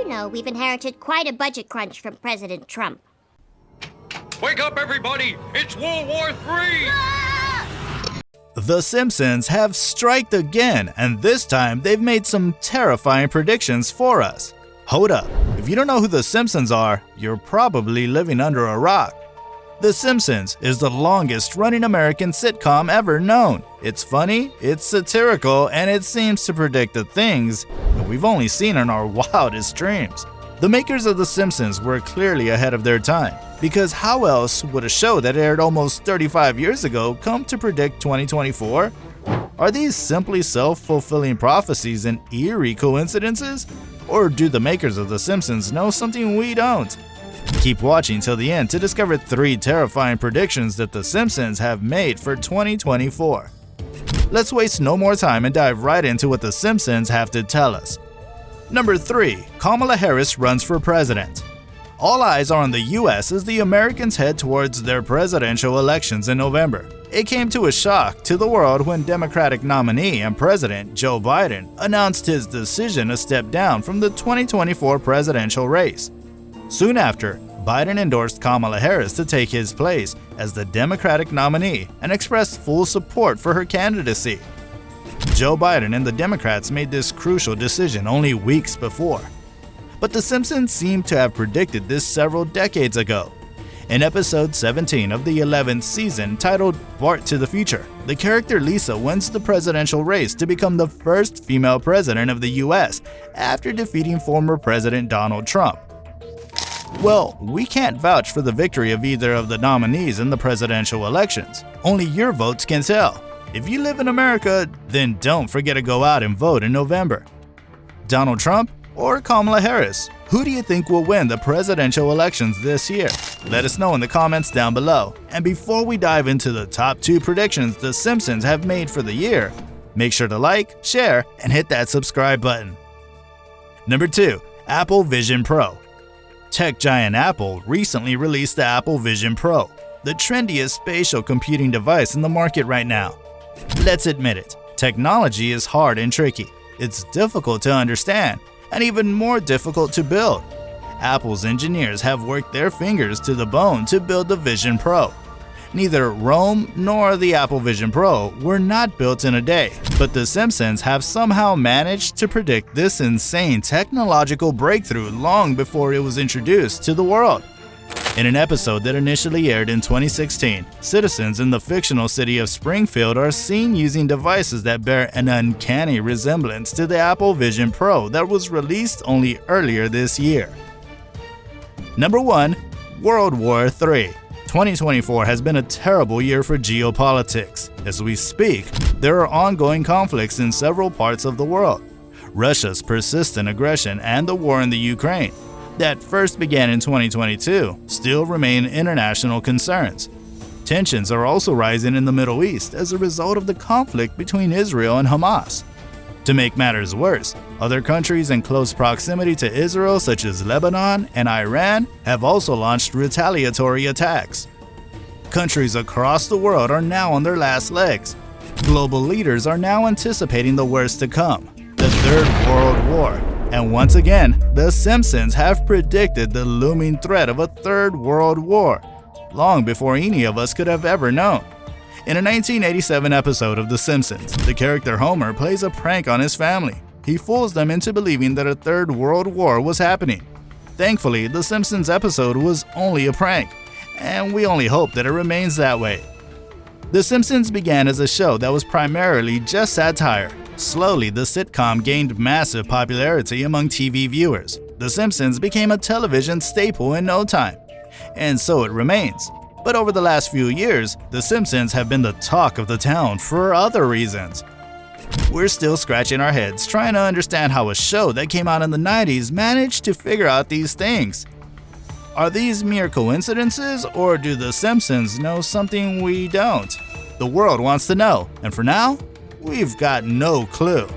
know, we've inherited quite a budget crunch from President Trump. Wake up, everybody! It's World War III! The Simpsons have striked again, and this time they've made some terrifying predictions for us. Hold up, if you don't know who The Simpsons are, you're probably living under a rock. The Simpsons is the longest running American sitcom ever known. It's funny, it's satirical, and it seems to predict the things that we've only seen in our wildest dreams. The makers of The Simpsons were clearly ahead of their time, because how else would a show that aired almost 35 years ago come to predict 2024? Are these simply self-fulfilling prophecies and eerie coincidences? Or do the makers of The Simpsons know something we don't? Keep watching till the end to discover 3 terrifying predictions that The Simpsons have made for 2024. Let's waste no more time and dive right into what The Simpsons have to tell us. Number 3. Kamala Harris runs for president. All eyes are on the US as the Americans head towards their presidential elections in November. It came to a shock to the world when Democratic nominee and President Joe Biden announced his decision to step down from the 2024 presidential race. Soon after, Biden endorsed Kamala Harris to take his place as the Democratic nominee and expressed full support for her candidacy. Joe Biden and the Democrats made this crucial decision only weeks before. But The Simpsons seemed to have predicted this several decades ago. In episode 17 of the 11th season, titled Bart to the Future, the character Lisa wins the presidential race to become the first female president of the US after defeating former President Donald Trump. Well, we can't vouch for the victory of either of the nominees in the presidential elections. Only your votes can tell. If you live in America, then don't forget to go out and vote in November. Donald Trump or Kamala Harris? Who do you think will win the presidential elections this year? Let us know in the comments down below. And before we dive into the top 2 predictions The Simpsons have made for the year, make sure to like, share, and hit that subscribe button. Number 2. Apple Vision Pro. Tech giant Apple recently released the Apple Vision Pro, the trendiest spatial computing device in the market right now. Let's admit it, technology is hard and tricky. It's difficult to understand, and even more difficult to build. Apple's engineers have worked their fingers to the bone to build the Vision Pro. Neither Rome nor the Apple Vision Pro were not built in a day, but The Simpsons have somehow managed to predict this insane technological breakthrough long before it was introduced to the world. In an episode that initially aired in 2016, citizens in the fictional city of Springfield are seen using devices that bear an uncanny resemblance to the Apple Vision Pro that was released only earlier this year. Number 1. World War III. 2024 has been a terrible year for geopolitics. As we speak, there are ongoing conflicts in several parts of the world. Russia's persistent aggression and the war in the Ukraine, that first began in 2022, still remain international concerns. Tensions are also rising in the Middle East as a result of the conflict between Israel and Hamas. To make matters worse, other countries in close proximity to Israel, such as Lebanon and Iran, have also launched retaliatory attacks. Countries across the world are now on their last legs. Global leaders are now anticipating the worst to come, the Third World War. And once again, The Simpsons have predicted the looming threat of a Third World War, long before any of us could have ever known. In a 1987 episode of The Simpsons, the character Homer plays a prank on his family. He fools them into believing that a Third World War was happening. Thankfully, The Simpsons episode was only a prank, and we only hope that it remains that way. The Simpsons began as a show that was primarily just satire. Slowly, the sitcom gained massive popularity among TV viewers. The Simpsons became a television staple in no time, and so it remains. But over the last few years, The Simpsons have been the talk of the town for other reasons. We're still scratching our heads trying to understand how a show that came out in the 90s managed to figure out these things. Are these mere coincidences, or do The Simpsons know something we don't? The world wants to know, and for now, we've got no clue.